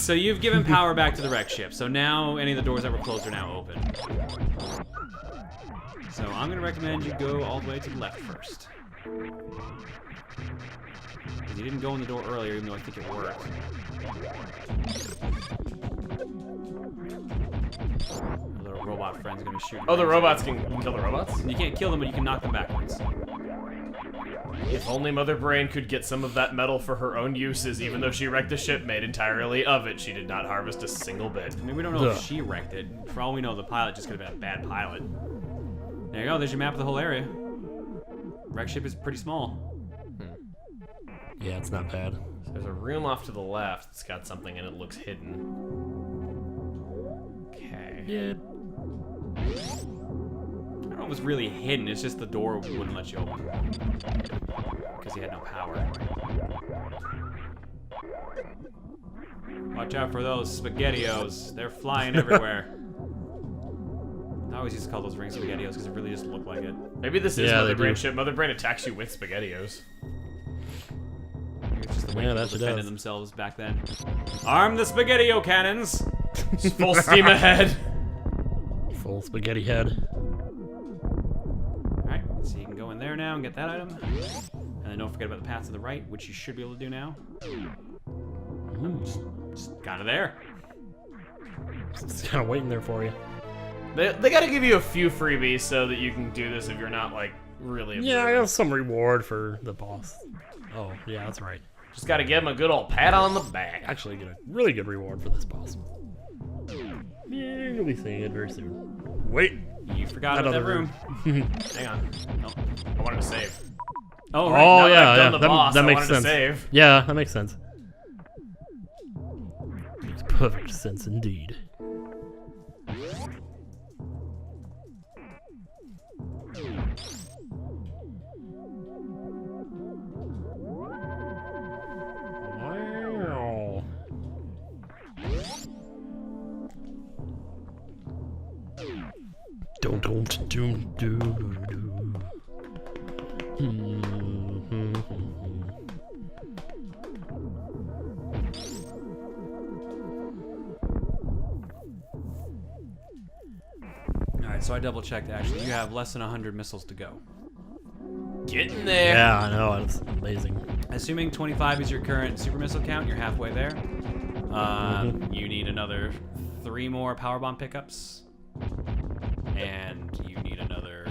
So you've given power back to the wreck ship. So now any of the doors that were closed are now open. So I'm going to recommend you go all the way to the left first. Because you didn't go in the door earlier, even though I think it worked. The little robot friend's going to be shooting. Oh, the robots can kill the robots? You can't kill them, but you can knock them backwards. If only Mother Brain could get some of that metal for her own uses, even though she wrecked a ship made entirely of it, she did not harvest a single bit. I mean, we don't know if she wrecked it. For all we know, the pilot just could have been a bad pilot. There you go, there's your map of the whole area. Wreck ship is pretty small. Yeah, it's not bad. So there's a room off to the left that's got something and it looks hidden. Okay. Yeah. I don't know if it was really hidden, it's just the door wouldn't let you open. Because he had no power. Watch out for those SpaghettiOs. They're flying everywhere. I always used to call those rings SpaghettiOs because it really just looked like it. Maybe this is Mother Brain ship. Mother Brain attacks you with SpaghettiOs. It's just the way Yeah, people defended themselves back then. Arm the SpaghettiO cannons! Full steam ahead. Full spaghetti head. Alright, so you can go in there now and get that item. And then don't forget about the path to the right, which you should be able to do now. Just kind of there. It's kind of waiting there for you. They gotta give you a few freebies so that you can do this if you're not, like, really observant. Yeah, I got some reward for the boss. Oh, yeah, that's right. Just gotta give him a good old pat on the back. Actually, get a really good reward for this boss. Yeah, you'll be seeing it very soon. Wait. You forgot about that room. Hang on. Oh, I wanted to save. Oh, right. Oh, Now yeah, that I've done yeah. the boss, That I makes wanted sense. to save. Yeah, that makes sense. Makes perfect sense indeed. Wow. Don't do. Alright, so I double checked actually. You have less than 100 missiles to go. Getting there. Yeah, I know. It's amazing. Assuming 25 is your current super missile count, you're halfway there. You need another 3 more power bomb pickups. And you need another,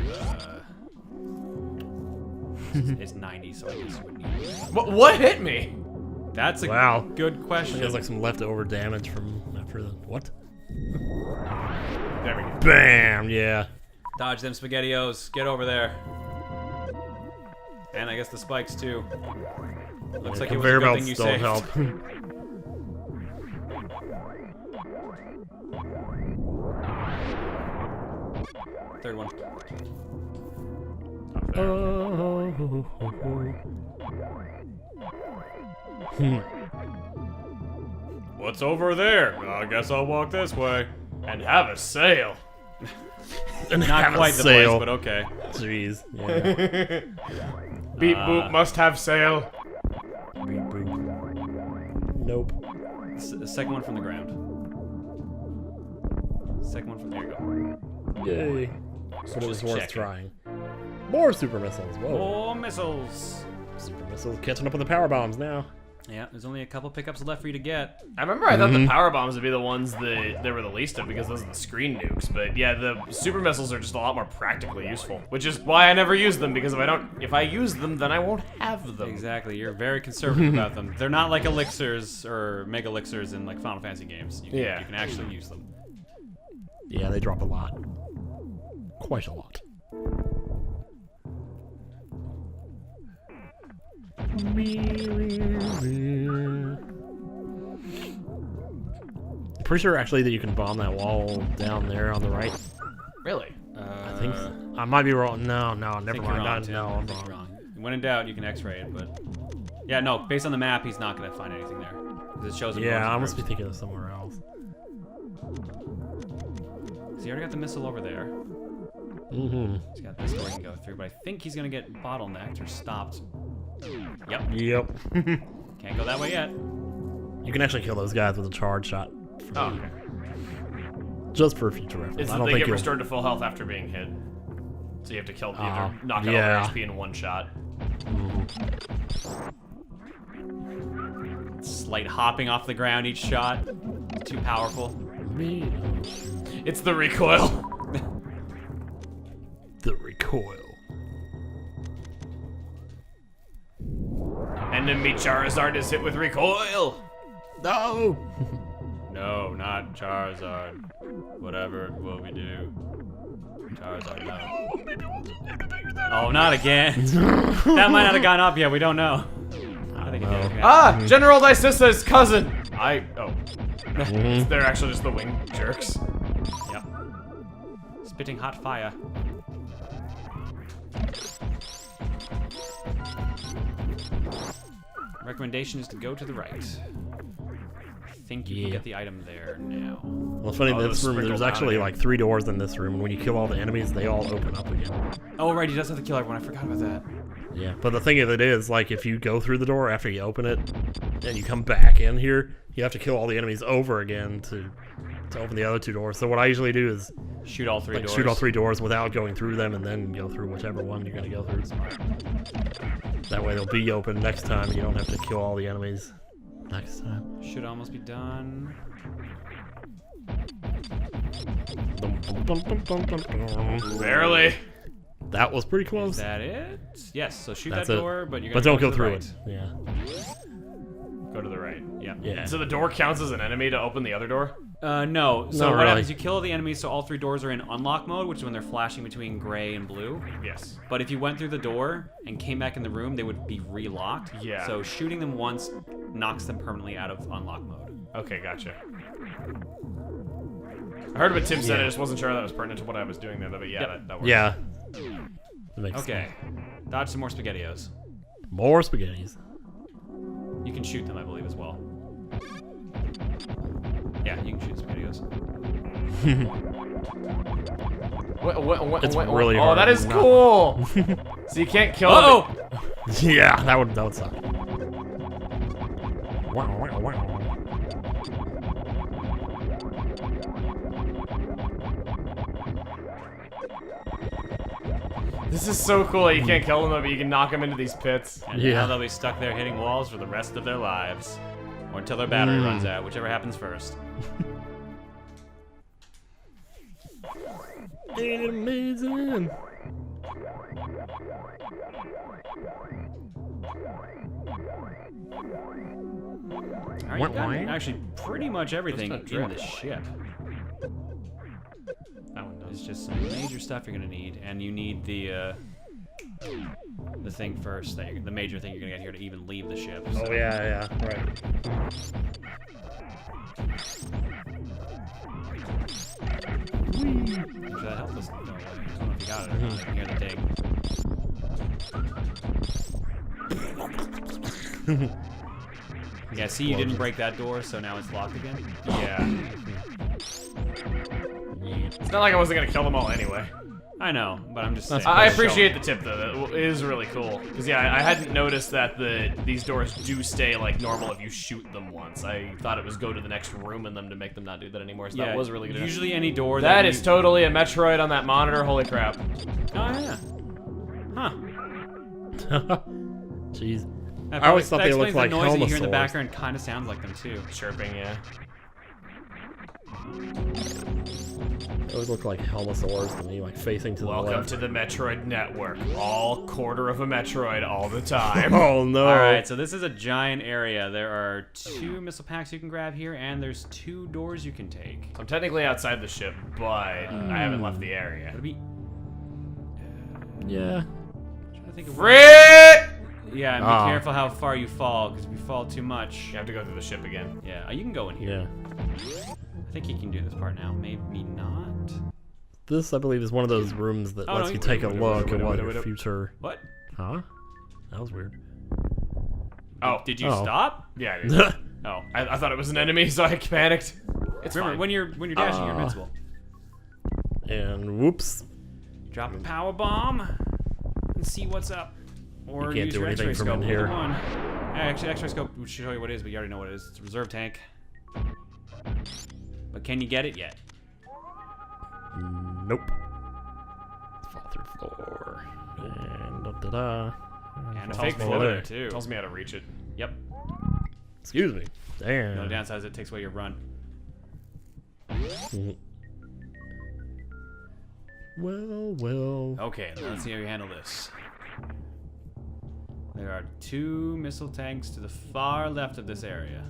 it's 90, so I guess you would need... What hit me? That's a good I think question. there's like some leftover damage from after the... What? There we go. Bam! Yeah. Dodge them SpaghettiOs. Get over there. And I guess the spikes, too. Looks like it was a Conveyor good thing belts you don't saved. help. Third one. What's over there? I guess I'll walk this way. And have a sail. Not quite the voice, but okay. Jeez. Yeah. Beep boop must have sail. Beep boop. Nope. The second one from the ground. Second one from there you go. Yay. But it was worth checking. trying. More super missiles. Whoa. More missiles. Super missiles catching up with the power bombs now. Yeah, there's only a couple pickups left for you to get. I remember I thought the power bombs would be the ones that were the least of because those are the screen nukes. But yeah, the super missiles are just a lot more practically useful, which is why I never use them because if I use them, then I won't have them. Exactly, you're very conservative about them. They're not like elixirs or mega elixirs in like Final Fantasy games. You can actually use them. Yeah, they drop a lot. Quite a lot. Pretty sure actually that you can bomb that wall down there on the right. Really? I think so. I might be wrong. No, never You're mind. wrong, Tim. No, I I'm think you're wrong. When in doubt, you can X-ray it, but yeah, no. Based on the map, he's not gonna find anything there because it shows him. Yeah, I must be thinking of somewhere else. So you already got the missile over there. Mm-hmm. He's got this door he can go through, but I think he's gonna get bottlenecked or stopped. Yep. Yep. Can't go that way yet. You can actually kill those guys with a charge shot. Oh, okay. Just for future reference. Is I that don't they think get you'll... restored to full health after being hit. So you have to kill, you have to knock out yeah. all their HP in one shot. Slight hopping off the ground each shot. Too powerful. It's the recoil. The recoil. Enemy Charizard is hit with recoil. No! No, not Charizard. Whatever will we do? Charizard, no. Oh, not again. That might not have gone up yet. We don't know. I think it did. Ah! General Dicista's cousin! They're actually just the wing jerks. Yep. Spitting hot fire. Recommendation is to go to the right. I think you can get the item there now. Well, it's funny, Oh, in it this was room, there's sprinkled actually down like 3 doors in this room, and when you kill all the enemies, they all open up again. Oh, right, he does have to kill everyone. I forgot about that. Yeah, but the thing of it is, like, if you go through the door after you open it, and you come back in here, you have to kill all the enemies over again to open the other 2 doors. So what I usually do is Shoot all 3 doors. shoot all 3 doors without going through them, and then go through whichever one you're gonna go through. That way they'll be open next time, and you don't have to kill all the enemies next time. Should almost be done. Barely. That was pretty Is close. that it? Yes, so shoot That's that it. door, but you're But gonna don't go to the through right. it. Yeah. Go to the right. Yeah. Yeah. So the door counts as an enemy to open the other door? No. So Not what really. happens? You kill the enemies, so all 3 doors are in unlock mode, which is when they're flashing between gray and blue. Yes. But if you went through the door and came back in the room, they would be relocked. Yeah. So shooting them once knocks them permanently out of unlock mode. Okay, gotcha. I heard what Tim said, Yeah. I just wasn't sure that was pertinent to what I was doing there, but yeah, Yep. that works. Yeah. That makes Okay. Dodge some more SpaghettiOs. sense. More spaghettis. You can shoot them, I believe, as well. Yeah, you can shoot SpaghettiOs. It's really Oh, hard that is not- cool! So you can't kill Oh! Yeah, that would suck. Wow, wow, wow. This is so cool that you can't kill them, though, but you can knock them into these pits. And Yeah. now they'll be stuck there hitting walls for the rest of their lives. Or until their battery runs out, whichever happens first. Ain't it amazing? Alright, you got actually pretty much everything in the ship. That one does. It's just some major stuff you're gonna need, and you need the thing first, the major thing you're gonna get here to even leave the ship. So. Oh yeah, right. Actually, that helped us go away. I don't know if you got it or not. I can hear the ding. Yeah, see, you didn't break that door, so now it's locked again. Yeah. It's not like I wasn't gonna kill them all anyway. I know, but I'm just saying. I appreciate the tip, though. That is really cool. Because, yeah, I hadn't noticed that these doors do stay, like, normal if you shoot them once. I thought it was go to the next room in them to make them not do that anymore, so that was really good. Usually any door That you... is totally a Metroid on that monitor. Holy crap. Oh, yeah. Huh. Jeez. That I always thought that they looked explains like the noise that you hear in the Helmosaurs. background kind of sounds like them, too. Chirping, yeah. Those look like Helmosaurs to me, like facing to the Welcome left. to the Metroid Network. All quarter of a Metroid all the time. Oh no! Alright, so this is a giant area. There are 2 missile packs you can grab here, and there's 2 doors you can take. I'm technically outside the ship, but I haven't left the area. Would it be... Yeah. trying to think of Frit! Yeah, and be Ah. careful how far you fall, because if you fall too much... You have to go through the ship again. Yeah, you can go in here. Yeah. I think he can do this part now. Maybe not. This, I believe, is one of those rooms that Oh, lets no, you take a look at what wait, your wait. future. What? Huh? That was weird. Oh. Did you Oh. stop? Yeah, it is. Oh. I thought it was an enemy, so I panicked. It's Remember, fine. when you're dashing, you're invincible. And whoops. Drop a power bomb and see what's up. Or You can't use do your anything X-ray from scope. in here. Either one. Actually, X-ray scope will show you what it is, but you already know what it is. It's a reserve tank. But can you get it yet? Nope. Fall through floor. And da-da-da. And a Falls fake below floor there. there, too. Tells me how to reach it. Yep. Excuse me. The Damn. only downside is it takes away your run. Mhm. Well. Okay, let's see how you handle this. There are 2 missile tanks to the far left of this area.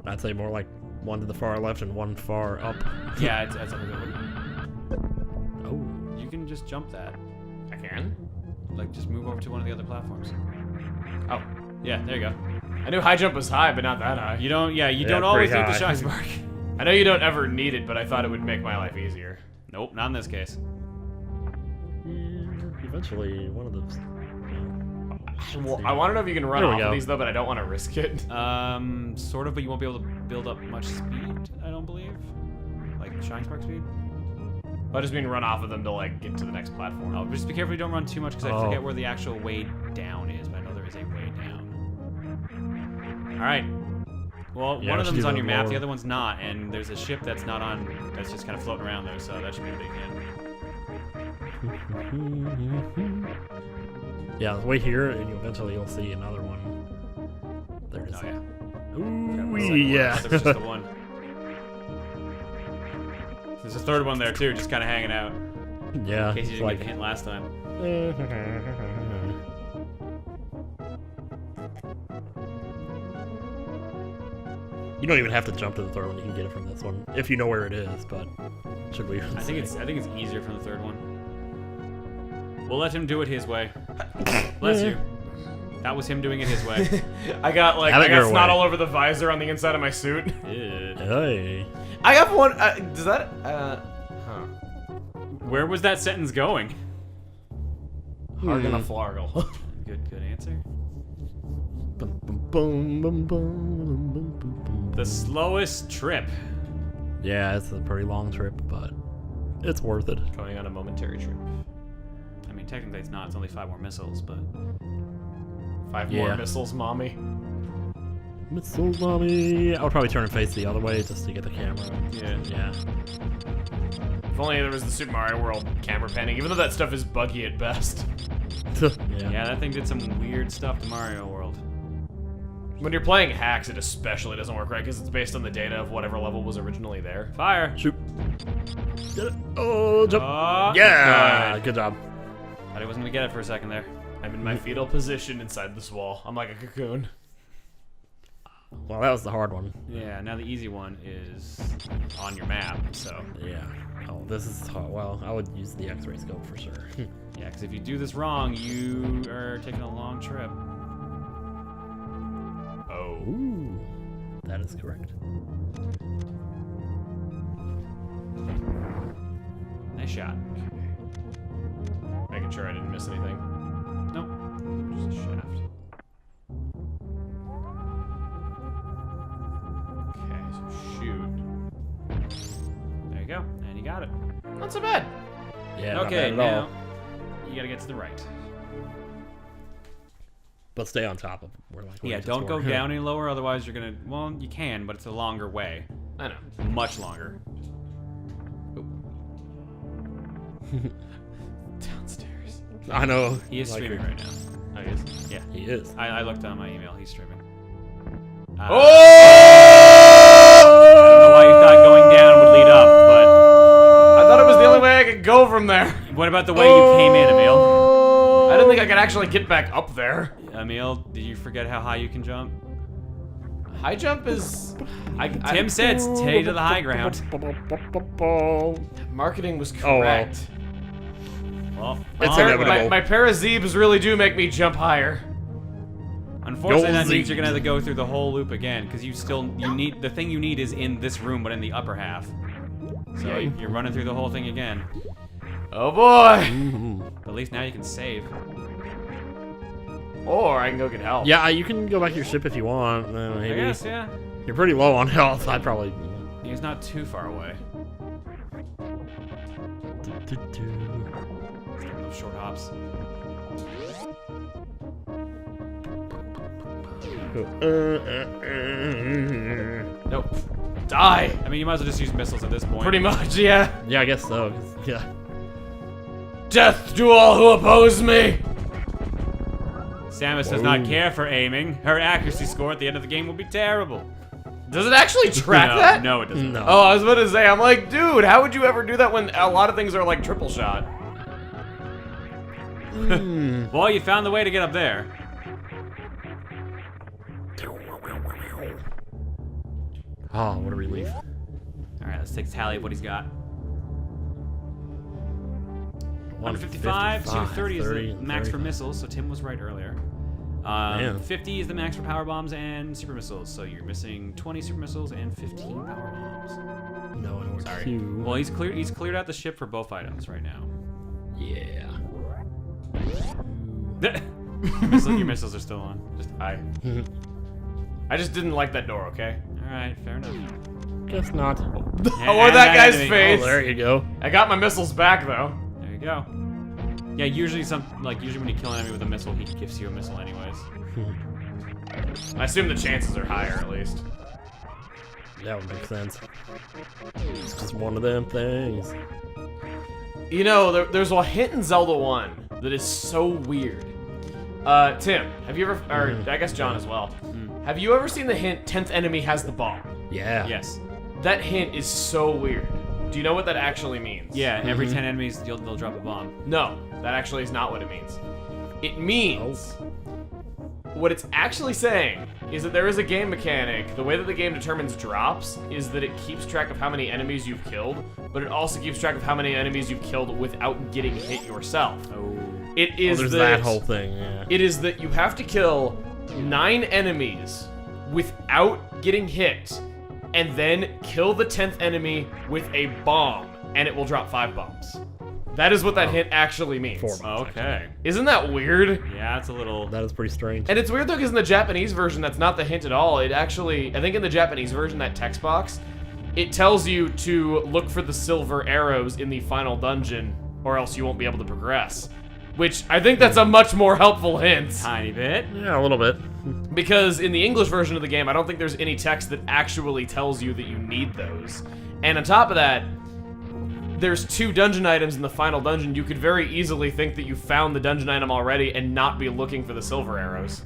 I'd say more like one to the far left and one far up. Yeah, that's a good one. Oh. You can just jump that. I can? Like, just move over to one of the other platforms. Oh. Yeah, there you go. I knew high jump was high, but not that high. You don't, you Yeah, don't always pretty need the high. shine spark. I know you don't ever need it, but I thought it would make my life easier. Nope, not in this case. Yeah, eventually, one of those. Well, I want to know if you can run There we off of go. these, though, but I don't want to risk it. Sort of, but you won't be able to build up much speed, I don't believe. Like, shine spark speed. I just mean run off of them to, like, get to the next platform. Oh, just be careful you don't run too much, because I Oh. forget where the actual way down is, but I know there is a way down. Alright. Well, Yeah, one of we should them's do on the your map, the lower. other one's not, and there's a ship that's not on, that's just kind of floating around there, so that should be a big hit. Yeah, wait here, and eventually you'll see another one. There it is. Oh, yeah. Ooh, Second one. I yeah. thought there was just the one. There's a third one there, too, just kind of hanging out. Yeah. In case you it's didn't like, get the hint last time. You don't even have to jump to the third one. You can get it from this one if you know where it is. But should we? I think it's easier from the third one. We'll let him do it his way. Bless you. That was him doing it his way. I got Have it your snot way. all over the visor on the inside of my suit. Ew. Hey. I have one. Does that? Huh. Where was that sentence going? Hargan a flargle. Good answer. Bum, bum, bum, bum, bum, bum, bum. The slowest trip. Yeah, it's a pretty long trip, but it's worth it. Going on a momentary trip. I mean, technically it's not. It's only 5 more missiles, but 5 more Yeah. missiles, mommy. Missiles, mommy. I would probably turn and face the other way just to get the camera. Yeah. If only there was the Super Mario World camera panning, even though that stuff is buggy at best. yeah, that thing did some weird stuff to Mario World. When you're playing hacks, it especially doesn't work right because it's based on the data of whatever level was originally there. Fire. Shoot. Get it. Oh, jump. Oh, Yeah. good. Good job. Thought he wasn't gonna get it for a second there. I'm in my fetal position inside this wall. I'm like a cocoon. Well, that was the hard one. Yeah, now the easy one is on your map, so. Yeah. Oh, this is hard. Well, I would use the X-ray scope for sure. Yeah, because if you do this wrong, you are taking a long trip. Oh. Ooh. That is correct. Nice shot. Making sure I didn't miss anything. Nope. Just a shaft. Okay, so shoot. There you go, and you got it. Not so bad. Yeah. Not Okay, bad at all. now you gotta get to the right. But stay on top of where like. Yeah, don't go down any lower, otherwise you're gonna. Well, you can, but it's a longer way. I know. Much longer. Downstairs. I know. He is like, streaming right now. Oh, he is. Yeah. He is. I looked on my email. He's streaming. I Oh! don't know why you thought going down would lead up, I thought it was the only way I could go from there. but what about the way you came in, Emil? I didn't think I could actually get back up there. Emil, did you forget how high you can jump? High jump is. Tim said stay to the high ground. Marketing was Oh, well. correct. Well, It's darn. inevitable. My parazeebs really do make me jump higher. Unfortunately, that Go means you're gonna have to Zeke. go through the whole loop again, because you need the thing you need is in this room, but in the upper half. So Yay. you're running through the whole thing again. Oh boy. But at least now you can save. Or I can go get help. Yeah, you can go back to your ship if you want. I Maybe. guess, yeah. You're pretty low on health. I'd probably. He's not too far away. Those short hops. Nope. Die. I mean, you might as well just use missiles at this point. Pretty much, yeah. Yeah, I guess so. 'Cause, yeah. Death to all who oppose me. Samus does not care for aiming. Her accuracy score at the end of the game will be terrible. Does it actually track no, that? No, it doesn't. No. Oh, I was about to say, I'm like, dude, how would you ever do that when a lot of things are like triple shot? Well, you found the way to get up there. Oh, what a relief. All right, let's take a tally of what he's got. 155, 230 is the max for missiles, so Tim was right earlier. 50 is the max for power bombs and super missiles, so you're missing 20 super missiles and 15 power bombs. No, and we're Sorry. 2. Well, he's cleared out the ship for both items right now. Yeah. Your missiles are still on. Just I. I just didn't like that door, okay? All right, fair enough. Guess not. Or that guy's enemy. face. Oh, there you go. I got my missiles back, though. There you go. Yeah, usually when you kill an enemy with a missile, he gives you a missile anyways. I assume the chances are higher, at least. That would make sense. It's just one of them things. You know, there's a hint in Zelda 1 that is so weird. Tim, have you ever, or I guess John as well, have you ever seen the hint, 10th enemy has the bomb? Yeah. Yes. That hint is so weird. Do you know what that actually means? Yeah, every 10 enemies, they'll drop a bomb. No, that actually is not what it means. It means, what it's actually saying is that there is a game mechanic. The way that the game determines drops is that it keeps track of how many enemies you've killed, but it also keeps track of how many enemies you've killed without getting hit yourself. Oh. It is There's that whole thing, yeah. It is that you have to kill 9 enemies without getting hit, and then kill the 10th enemy with a bomb, and it will drop 5 bombs. That is what that hint actually means. 4 bombs. Okay. Isn't that weird? Yeah, it's a little. That is pretty strange. And it's weird though, because in the Japanese version, that's not the hint at all. It actually, I think in the Japanese version, that text box, it tells you to look for the silver arrows in the final dungeon, or else you won't be able to progress. Which, I think that's a much more helpful hint. Tiny bit. Yeah, a little bit. Because in the English version of the game, I don't think there's any text that actually tells you that you need those. And on top of that, there's 2 dungeon items in the final dungeon. You could very easily think that you found the dungeon item already and not be looking for the silver arrows.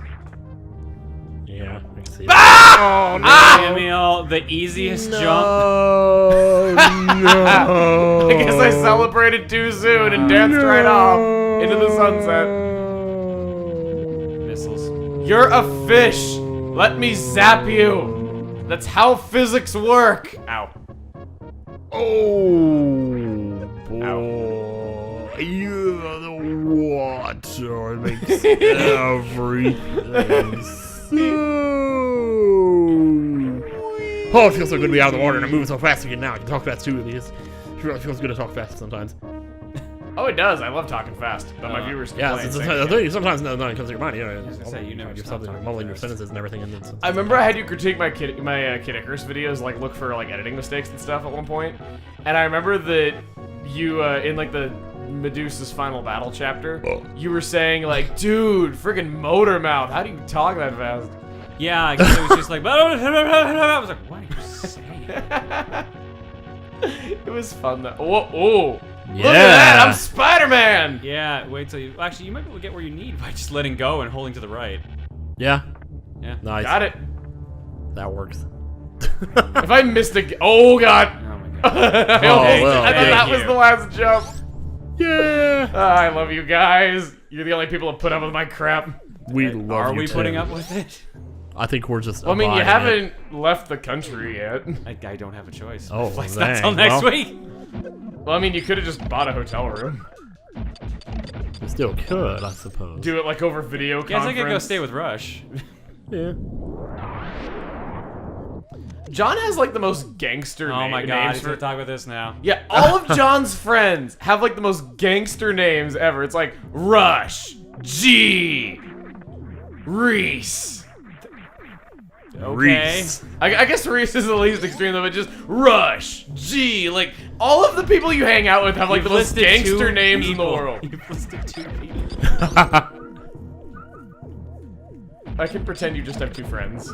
Yeah, I can see Ah! that. Emil, the easiest jump. No. I guess I celebrated too soon and danced right off into the sunset. Missiles. You're a fish. Let me zap you. That's how physics work. Ow. Oh, boy. Yeah, the water makes everything Oh, it feels so good to be out of the water and I'm moving so fast again now. I can talk fast too. It really feels good to talk fast sometimes. Oh, it does. I love talking fast, but my viewers Yeah, complain. sometimes nothing comes to your mind. You know, was gonna say, you never stop you're talking mumbling your fast. sentences and everything. And I remember I had you critique my Kid Icarus videos, like look for like editing mistakes and stuff at one point. And I remember that you in like the Medusa's final battle chapter, you were saying like, dude, friggin' motor mouth, how do you talk that fast? Yeah, I guess it was just like. I was like, what are you saying? It was fun though. Whoa, look at that, I'm Spider-Man! Yeah, wait till you. Well, actually, you might be able to get where you need by just letting go and holding to the right. yeah, Yeah. nice. Got it. That works. If I missed a... Oh, God. Oh my god. I well, thought that thank was you. the last jump. Yeah. I love you guys. You're the only people that put up with my crap. We love Are you we too. putting up with it? I think we're just. Well, I mean, you abiding it. haven't left the country yet. I don't have a choice. Oh, Flex dang. that till next Well. week. Well, I mean, you could have just bought a hotel room. We still could, I suppose. Do it like over video Guess I conference. could go stay with Rush. Yeah. John has like the most gangster Oh my god, names he's for... gonna talk about this now. Yeah, all of John's friends have like the most gangster names ever. It's like Rush, G, Reese. Okay. Reese. I guess Reese is the least extreme though, but just Rush, G, like all of the people you hang out with have like You've the most listed gangster two names in the people. world. You've listed 2 people. I can pretend you just have 2 friends.